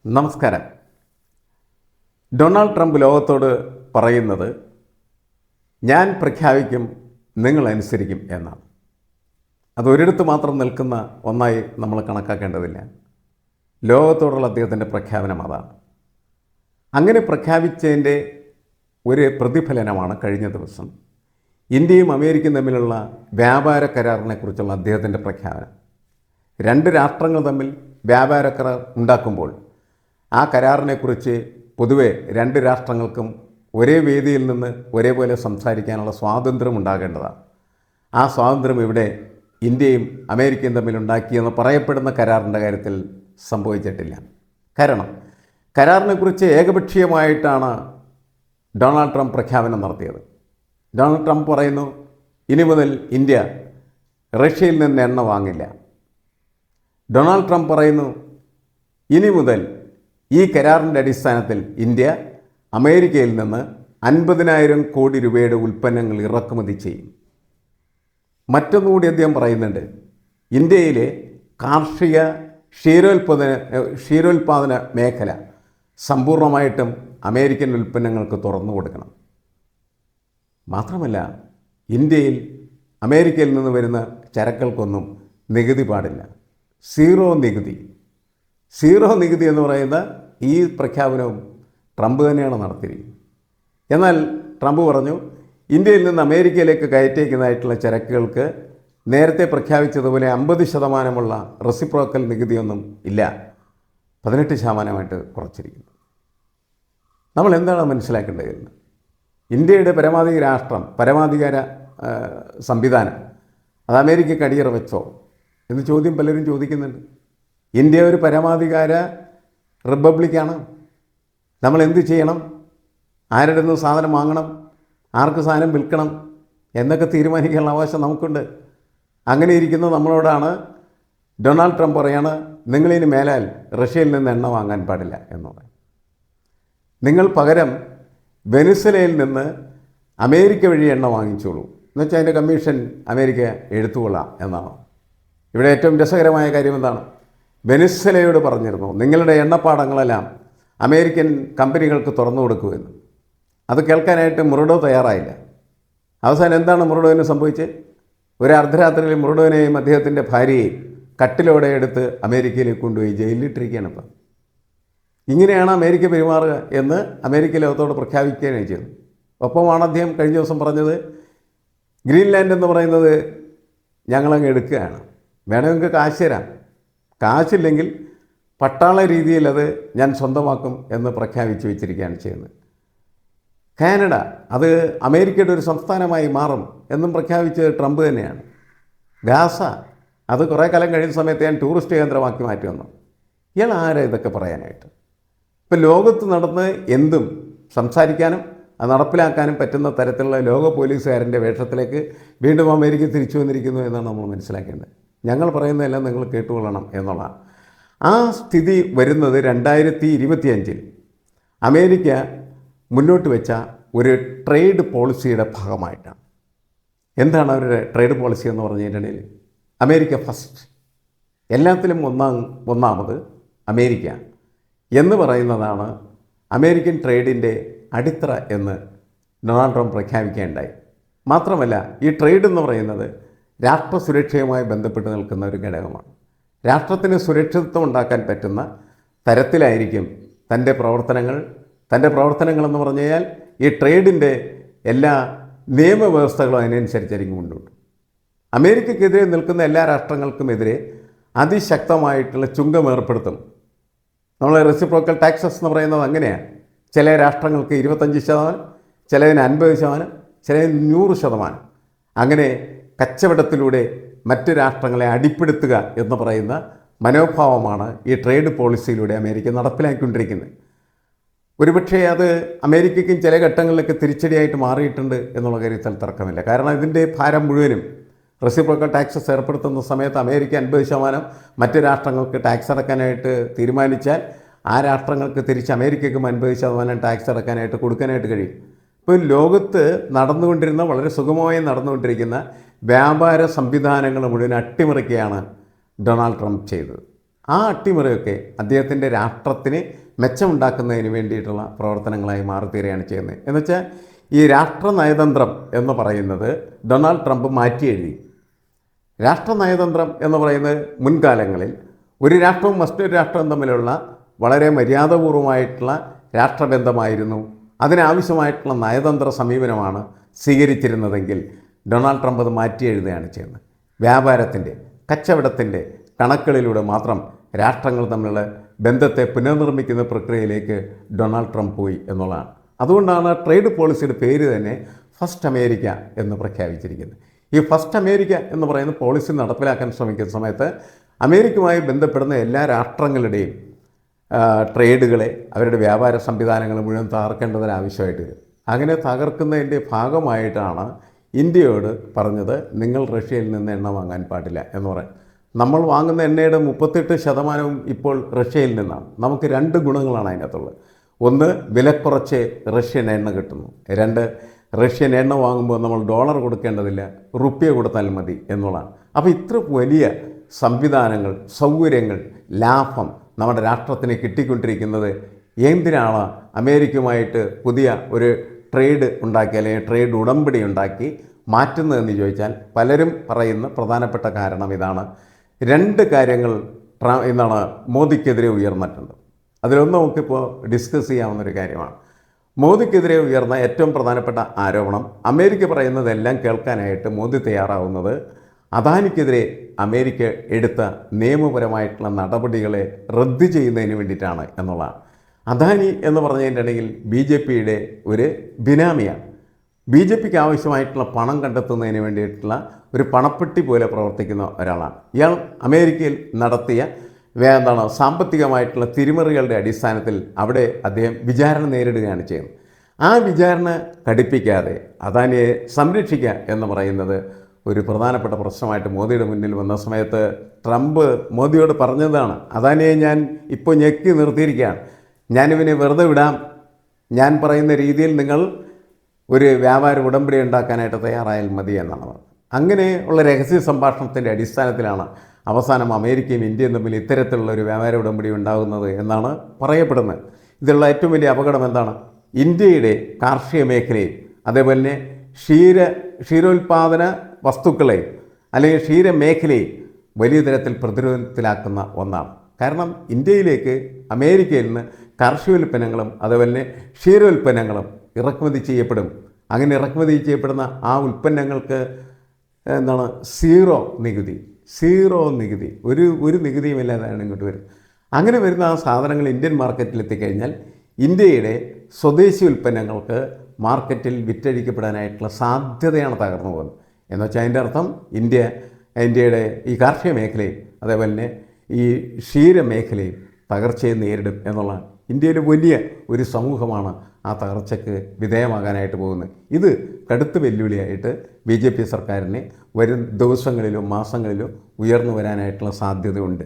നമസ്കാരം. Donald Trump ലോകത്തോട് പറയുന്നത് ഞാൻ പ്രഖ്യാപിക്കും, നിങ്ങൾ അനുസരിക്കും എന്നാണ്. അതൊരിടത്ത് മാത്രം നിൽക്കുന്ന ഒന്നായി നമ്മൾ കണക്കാക്കേണ്ടതില്ല. ലോകത്തോടുള്ള അദ്ദേഹത്തിൻ്റെ പ്രഖ്യാപനം അതാണ്. അങ്ങനെ പ്രഖ്യാപിച്ചതിൻ്റെ ഒരു പ്രതിഫലനമാണ് കഴിഞ്ഞ ദിവസം ഇന്ത്യയും അമേരിക്കയും തമ്മിലുള്ള വ്യാപാര കരാറിനെക്കുറിച്ചുള്ള അദ്ദേഹത്തിൻ്റെ പ്രഖ്യാപനം. രണ്ട് രാഷ്ട്രങ്ങൾ തമ്മിൽ വ്യാപാര കരാർ ഉണ്ടാക്കുമ്പോൾ ആ കരാറിനെക്കുറിച്ച് പൊതുവെ രണ്ട് രാഷ്ട്രങ്ങൾക്കും ഒരേ വേദിയിൽ നിന്ന് ഒരേപോലെ സംസാരിക്കാനുള്ള സ്വാതന്ത്ര്യം ഉണ്ടാകേണ്ടതാണ്. ആ സ്വാതന്ത്ര്യം ഇവിടെ ഇന്ത്യയും അമേരിക്കയും തമ്മിലുണ്ടാക്കിയെന്ന് പറയപ്പെടുന്ന കരാറിൻ്റെ കാര്യത്തിൽ സംഭവിച്ചിട്ടില്ല. കാരണം കരാറിനെക്കുറിച്ച് ഏകപക്ഷീയമായിട്ടാണ് ഡൊണാൾഡ് ട്രംപ് പ്രഖ്യാപനം നടത്തിയത്. ഡൊണാൾഡ് ട്രംപ് പറയുന്നു, ഇനി മുതൽ ഇന്ത്യ റഷ്യയിൽ നിന്ന് എണ്ണ വാങ്ങില്ല. ഡൊണാൾഡ് ട്രംപ് പറയുന്നു, ഇനി മുതൽ ഈ കരാറിൻ്റെ അടിസ്ഥാനത്തിൽ ഇന്ത്യ അമേരിക്കയിൽ നിന്ന് 50,000 കോടി രൂപയുടെ ഉൽപ്പന്നങ്ങൾ ഇറക്കുമതി ചെയ്യും. മറ്റൊന്നുകൂടി അദ്ദേഹം പറയുന്നുണ്ട്, ഇന്ത്യയിലെ കാർഷിക ക്ഷീരോത്പാദന മേഖല സമ്പൂർണ്ണമായിട്ടും അമേരിക്കൻ ഉൽപ്പന്നങ്ങൾക്ക് തുറന്നു കൊടുക്കണം. മാത്രമല്ല, ഇന്ത്യയിൽ അമേരിക്കയിൽ നിന്ന് വരുന്ന ചരക്കുകൾക്കൊന്നും നികുതി പാടില്ല. സീറോ നികുതി എന്ന് പറയുന്ന ഈ പ്രഖ്യാപനവും ട്രംപ് തന്നെയാണ് നടത്തിയിരിക്കുന്നത്. എന്നാൽ ട്രംപ് പറഞ്ഞു, ഇന്ത്യയിൽ നിന്ന് അമേരിക്കയിലേക്ക് കയറ്റേക്കുന്നതായിട്ടുള്ള ചരക്കുകൾക്ക് നേരത്തെ പ്രഖ്യാപിച്ചതുപോലെ 50% റെസിപ്രോക്കൽ നികുതിയൊന്നും ഇല്ല, 18% കുറച്ചിരിക്കുന്നു. നമ്മൾ എന്താണ് മനസ്സിലാക്കേണ്ടത്? ഇന്ത്യയുടെ പരമാധികാര സംവിധാനം അത് അമേരിക്കയ്ക്ക് അടിയറ വെച്ചോ എന്ന് ചോദ്യം പലരും ചോദിക്കുന്നുണ്ട്. ഇന്ത്യ ഒരു പരമാധികാര റിപ്പബ്ലിക്കാണ്. നമ്മൾ എന്ത് ചെയ്യണം, ആരുടെ നിന്ന് സാധനം വാങ്ങണം, ആർക്ക് സാധനം വിൽക്കണം എന്നൊക്കെ തീരുമാനിക്കാനുള്ള അവകാശം നമുക്കുണ്ട്. അങ്ങനെ ഇരിക്കുന്ന നമ്മളോടാണ് ഡൊണാൾഡ് ട്രംപ് പറയാണ്, നിങ്ങളിനി മേലാൽ റഷ്യയിൽ നിന്ന് എണ്ണ വാങ്ങാൻ പാടില്ല എന്നുള്ളത്. നിങ്ങൾ പകരം വെനിസ്വലയിൽ നിന്ന് അമേരിക്ക വഴി എണ്ണ വാങ്ങിച്ചോളൂ, എന്നുവെച്ചാൽ അതിൻ്റെ കമ്മീഷൻ അമേരിക്ക എടുത്തുകൊള്ളാം എന്നാണ്. ഇവിടെ ഏറ്റവും രസകരമായ കാര്യം എന്താണ്? വെനിസ്വലയോട് പറഞ്ഞിരുന്നു, നിങ്ങളുടെ എണ്ണപ്പാടങ്ങളെല്ലാം അമേരിക്കൻ കമ്പനികൾക്ക് തുറന്നു കൊടുക്കുമെന്ന്. അത് കേൾക്കാനായിട്ട് മുറഡോ തയ്യാറായില്ല. അവസാനം എന്താണ് മുറഡോവിന് സംഭവിച്ചത്? ഒരു അർദ്ധരാത്രിയിൽ മുറഡോവിനെയും അദ്ദേഹത്തിൻ്റെ ഭാര്യയെയും കട്ടിലോടെ എടുത്ത് അമേരിക്കയിലേക്ക് കൊണ്ടുപോയി ജയിലിലിട്ടിരിക്കുകയാണ്. ഇപ്പം ഇങ്ങനെയാണ് അമേരിക്ക പെരുമാറുക എന്ന് അമേരിക്ക ലോകത്തോട് പ്രഖ്യാപിക്കുകയാണ് ചെയ്തത്. ഒപ്പമാണ് അദ്ദേഹം കഴിഞ്ഞ ദിവസം പറഞ്ഞത്, ഗ്രീൻലാൻഡ് എന്ന് പറയുന്നത് ഞങ്ങളങ്ങ് എടുക്കുകയാണ്, വേണമെങ്കിൽ കാശ് തരാം, കാശില്ലെങ്കിൽ പട്ടാള രീതിയിൽ അത് ഞാൻ സ്വന്തമാക്കും എന്ന് പ്രഖ്യാപിച്ചു വെച്ചിരിക്കുകയാണ് ചെയ്യുന്നത്. കാനഡ അത് അമേരിക്കയുടെ ഒരു സംസ്ഥാനമായി മാറും എന്നും പ്രഖ്യാപിച്ചത് ട്രംപ് തന്നെയാണ്. ഗാസ അത് കുറേ കാലം കഴിയുന്ന സമയത്ത് ഞാൻ ടൂറിസ്റ്റ് കേന്ദ്രമാക്കി മാറ്റി വന്നു. ഇയാൾ ആരാ ഇതൊക്കെ പറയാനായിട്ട്? ഇപ്പം ലോകത്ത് നടന്ന് എന്തും സംസാരിക്കാനും അത് നടപ്പിലാക്കാനും പറ്റുന്ന തരത്തിലുള്ള ലോക പോലീസുകാരൻ്റെ വേഷത്തിലേക്ക് വീണ്ടും അമേരിക്ക തിരിച്ചു വന്നിരിക്കുന്നു എന്നാണ് നമ്മൾ മനസ്സിലാക്കേണ്ടത്. ഞങ്ങൾ പറയുന്നതെല്ലാം നിങ്ങൾ കേട്ടുകൊള്ളണം എന്നുള്ളതാണ്. ആ സ്ഥിതി വരുന്നത് 2025 അമേരിക്ക മുന്നോട്ട് വെച്ച ഒരു ട്രേഡ് പോളിസിയുടെ ഭാഗമായിട്ടാണ്. എന്താണ് അവരുടെ ട്രേഡ് പോളിസി എന്ന് പറഞ്ഞിട്ടുണ്ടെങ്കിൽ, അമേരിക്ക ഫസ്റ്റ്, എല്ലാത്തിലും ഒന്നാമത് അമേരിക്ക എന്ന് പറയുന്നതാണ് അമേരിക്കൻ ട്രേഡിൻ്റെ അടിത്തറ എന്ന് ഡൊണാൾഡ് ട്രംപ് പ്രഖ്യാപിക്കുകയുണ്ടായി. മാത്രമല്ല, ഈ ട്രേഡ് എന്ന് പറയുന്നത് രാഷ്ട്രസുരക്ഷയുമായി ബന്ധപ്പെട്ട് നിൽക്കുന്ന ഒരു ഘടകമാണ്. രാഷ്ട്രത്തിന് സുരക്ഷിതത്വം ഉണ്ടാക്കാൻ പറ്റുന്ന തരത്തിലായിരിക്കും തൻ്റെ പ്രവർത്തനങ്ങളെന്ന് പറഞ്ഞു കഴിഞ്ഞാൽ ഈ ട്രേഡിൻ്റെ എല്ലാ നിയമവ്യവസ്ഥകളും അതിനനുസരിച്ചായിരിക്കും മുന്നോട്ട്. അമേരിക്കയ്ക്കെതിരെ നിൽക്കുന്ന എല്ലാ രാഷ്ട്രങ്ങൾക്കുമെതിരെ അതിശക്തമായിട്ടുള്ള ചുങ്കം ഏർപ്പെടുത്തും. നമ്മൾ റെസിപ്രോക്കൽ ടാക്സസ് എന്ന് പറയുന്നത് അങ്ങനെയാണ്. ചില രാഷ്ട്രങ്ങൾക്ക് 25%, ചിലതിന് 50%, ചിലതിന് 100%. അങ്ങനെ കച്ചവടത്തിലൂടെ മറ്റു രാഷ്ട്രങ്ങളെ അടിപ്പെടുത്തുക എന്ന് പറയുന്ന മനോഭാവമാണ് ഈ ട്രേഡ് പോളിസിയിലൂടെ അമേരിക്ക നടപ്പിലാക്കിക്കൊണ്ടിരിക്കുന്നത്. ഒരുപക്ഷെ അത് അമേരിക്കയ്ക്കും ചില ഘട്ടങ്ങളിലൊക്കെ തിരിച്ചടിയായിട്ട് മാറിയിട്ടുണ്ട് എന്നുള്ള കാര്യത്തിൽ തർക്കമില്ല. കാരണം ഇതിൻ്റെ ഭാരം മുഴുവനും റെസിപ്രോക്കൽ ടാക്സസ് ഏർപ്പെടുത്തുന്ന സമയത്ത് അമേരിക്ക 50%, മറ്റ് രാഷ്ട്രങ്ങൾക്ക് ടാക്സ് അടക്കാനായിട്ട് തീരുമാനിച്ചാൽ ആ രാഷ്ട്രങ്ങൾക്ക് തിരിച്ച് അമേരിക്കയ്ക്കും 50% ടാക്സ് അടക്കാനായിട്ട് കൊടുക്കാനായിട്ട് കഴിയും. ഇപ്പോൾ ലോകത്ത് നടന്നുകൊണ്ടിരുന്ന വളരെ സുഗമമായി നടന്നുകൊണ്ടിരിക്കുന്ന വ്യാപാര സംവിധാനങ്ങൾ മുഴുവൻ അട്ടിമറിക്കുകയാണ് ഡൊണാൾഡ് ട്രംപ് ചെയ്തത്. ആ അട്ടിമറിയൊക്കെ അദ്ദേഹത്തിൻ്റെ രാഷ്ട്രത്തിന് മെച്ചമുണ്ടാക്കുന്നതിന് വേണ്ടിയിട്ടുള്ള പ്രവർത്തനങ്ങളായി മാറിത്തീരുകയാണ് ചെയ്യുന്നത്. എന്നുവെച്ചാൽ ഈ രാഷ്ട്ര നയതന്ത്രം എന്ന് പറയുന്നത് ഡൊണാൾഡ് ട്രംപ് മാറ്റി എഴുതി. രാഷ്ട്ര നയതന്ത്രം എന്ന് പറയുന്നത് മുൻകാലങ്ങളിൽ ഒരു രാഷ്ട്രവും മറ്റൊരു രാഷ്ട്രവും തമ്മിലുള്ള വളരെ മര്യാദപൂർവമായിട്ടുള്ള രാഷ്ട്രബന്ധമായിരുന്നു. അതിനാവശ്യമായിട്ടുള്ള നയതന്ത്ര സമീപനമാണ് സ്വീകരിച്ചിരുന്നതെങ്കിൽ ഡൊണാൾഡ് ട്രംപ് അത് മാറ്റി എഴുതുകയാണ് ചെയ്യുന്നത്. വ്യാപാരത്തിൻ്റെ, കച്ചവടത്തിൻ്റെ കണക്കുകളിലൂടെ മാത്രം രാഷ്ട്രങ്ങൾ തമ്മിലുള്ള ബന്ധത്തെ പുനർനിർമ്മിക്കുന്ന പ്രക്രിയയിലേക്ക് ഡൊണാൾഡ് ട്രംപ് പോയി എന്നുള്ളതാണ്. അതുകൊണ്ടാണ് ട്രേഡ് പോളിസിയുടെ പേര് തന്നെ ഫസ്റ്റ് അമേരിക്ക എന്ന് പ്രഖ്യാപിച്ചിരിക്കുന്നത്. ഈ ഫസ്റ്റ് അമേരിക്ക എന്ന് പറയുന്ന പോളിസി നടപ്പിലാക്കാൻ ശ്രമിക്കുന്ന സമയത്ത് അമേരിക്കയുമായി ബന്ധപ്പെടുന്ന എല്ലാ രാഷ്ട്രങ്ങളുടെയും ട്രേഡുകളെ, അവരുടെ വ്യാപാര സംവിധാനങ്ങൾ മുഴുവൻ തകർക്കേണ്ടതിന് ആവശ്യമായിട്ട് വരും. അങ്ങനെ തകർക്കുന്നതിൻ്റെ ഭാഗമായിട്ടാണ് ഇന്ത്യയോട് പറഞ്ഞത്, നിങ്ങൾ റഷ്യയിൽ നിന്ന് എണ്ണ വാങ്ങാൻ പാടില്ല എന്ന് പറയും. നമ്മൾ വാങ്ങുന്ന എണ്ണയുടെ 38% ഇപ്പോൾ റഷ്യയിൽ നിന്നാണ്. നമുക്ക് 2 ഗുണങ്ങളാണ് അതിനകത്തുള്ളത്. ഒന്ന്, വിലക്കുറച്ച് റഷ്യൻ എണ്ണ കിട്ടുന്നു. 2, റഷ്യൻ എണ്ണ വാങ്ങുമ്പോൾ നമ്മൾ ഡോളർ കൊടുക്കേണ്ടതില്ല, റുപ്യ കൊടുത്താൽ മതി എന്നുള്ളതാണ്. അപ്പോൾ ഇത്ര വലിയ സംവിധാനങ്ങൾ, സൗകര്യങ്ങൾ, ലാഭം നമ്മുടെ രാഷ്ട്രത്തിന് കിട്ടിക്കൊണ്ടിരിക്കുന്നത് എന്തിനാണ് അമേരിക്കയുമായിട്ട് പുതിയ ഒരു ട്രേഡ് ഉണ്ടാക്കി അല്ലെങ്കിൽ ട്രേഡ് ഉടമ്പടി ഉണ്ടാക്കി മാറ്റുന്നതെന്ന് ചോദിച്ചാൽ പലരും പറയുന്ന പ്രധാനപ്പെട്ട കാരണം ഇതാണ്. 2 കാര്യങ്ങൾ മോദിക്കെതിരെ ഉയർന്നിട്ടുണ്ട്. അതിലൊന്ന് നമുക്കിപ്പോൾ ഡിസ്കസ് ചെയ്യാവുന്നൊരു കാര്യമാണ്. മോദിക്കെതിരെ ഉയർന്ന ഏറ്റവും പ്രധാനപ്പെട്ട ആരോപണം, അമേരിക്ക പറയുന്നതെല്ലാം കേൾക്കാനായിട്ട് മോദി തയ്യാറാവുന്നത് അദാനിക്കെതിരെ അമേരിക്ക എടുത്ത നിയമപരമായിട്ടുള്ള നടപടികളെ റദ്ദ് ചെയ്യുന്നതിന് വേണ്ടിയിട്ടാണ് എന്നുള്ളതാണ്. അദാനി എന്ന് പറഞ്ഞതിൻ്റെണെങ്കിൽ BJPയുടെ ഒരു ബിനാമിയാണ്. BJPക്ക് ആവശ്യമായിട്ടുള്ള പണം കണ്ടെത്തുന്നതിന് വേണ്ടിയിട്ടുള്ള ഒരു പണപ്പെട്ടി പോലെ പ്രവർത്തിക്കുന്ന ഒരാളാണ്. ഇയാൾ അമേരിക്കയിൽ നടത്തിയ സാമ്പത്തികമായിട്ടുള്ള തിരിമറികളുടെ അടിസ്ഥാനത്തിൽ അവിടെ അദ്ദേഹം വിചാരണ നേരിടുകയാണ് ചെയ്യുന്നത്. ആ വിചാരണ കടുപ്പിക്കാതെ അദാനിയെ സംരക്ഷിക്കുക എന്ന് പറയുന്നത് ഒരു പ്രധാനപ്പെട്ട പ്രശ്നമായിട്ട് മോദിയുടെ മുന്നിൽ വന്ന സമയത്ത് ട്രംപ് മോദിയോട് പറഞ്ഞതാണ്, അദാനിയെ ഞാൻ ഇപ്പോൾ ഞെക്കി നിർത്തിയിരിക്കുകയാണ്, ഞാനിവനെ വെറുതെ വിടാം, ഞാൻ പറയുന്ന രീതിയിൽ നിങ്ങൾ ഒരു വ്യാപാര ഉടമ്പടി ഉണ്ടാക്കാനായിട്ട് തയ്യാറായാൽ മതി എന്നാണ് പറഞ്ഞത്. അങ്ങനെ ഉള്ള രഹസ്യ സംഭാഷണത്തിൻ്റെ അടിസ്ഥാനത്തിലാണ് അവസാനം അമേരിക്കയും ഇന്ത്യയും തമ്മിൽ ഇത്തരത്തിലുള്ള ഒരു വ്യാപാര ഉടമ്പടി ഉണ്ടാകുന്നത് എന്നാണ് പറയപ്പെടുന്നത്. ഇതിലുള്ള ഏറ്റവും വലിയ അപകടം എന്താണ്? ഇന്ത്യയുടെ കാർഷിക മേഖലയും അതേപോലെ തന്നെ ക്ഷീരോത്പാദന വസ്തുക്കളെ അല്ലെങ്കിൽ ക്ഷീരമേഖലയെ വലിയ തരത്തിൽ പ്രതിരോധത്തിലാക്കുന്ന ഒന്നാണ്. കാരണം ഇന്ത്യയിലേക്ക് അമേരിക്കയിൽ നിന്ന് കാർഷികോൽപ്പന്നങ്ങളും അതുപോലെ തന്നെ ക്ഷീരോൽപ്പന്നങ്ങളും ഇറക്കുമതി ചെയ്യപ്പെടും. അങ്ങനെ ഇറക്കുമതി ചെയ്യപ്പെടുന്ന ആ ഉൽപ്പന്നങ്ങൾക്ക് സീറോ നികുതി, ഒരു നികുതിയുമില്ലാതെയാണ് ഇങ്ങോട്ട് വരും. അങ്ങനെ വരുന്ന ആ സാധനങ്ങൾ ഇന്ത്യൻ മാർക്കറ്റിൽ എത്തിക്കഴിഞ്ഞാൽ ഇന്ത്യയുടെ സ്വദേശി ഉൽപ്പന്നങ്ങൾക്ക് മാർക്കറ്റിൽ വിറ്റഴിക്കപ്പെടാനായിട്ടുള്ള സാധ്യതയാണ് തകർന്നു പോകുന്നത്. എന്നുവെച്ചാൽ അതിൻ്റെ അർത്ഥം ഇന്ത്യയുടെ ഈ കാർഷിക മേഖലയും അതേപോലെ തന്നെ ഈ ക്ഷീരമേഖലയും തകർച്ചയെ നേരിടും എന്നുള്ളതാണ്. ഇന്ത്യയിൽ വലിയ ഒരു സമൂഹമാണ് ആ തകർച്ചയ്ക്ക് വിധേയമാകാനായിട്ട് പോകുന്നത്. ഇത് കടുത്ത വെല്ലുവിളിയായിട്ട് BJP സർക്കാരിനെ വരും ദിവസങ്ങളിലും മാസങ്ങളിലും ഉയർന്നു വരാനായിട്ടുള്ള സാധ്യതയുണ്ട്.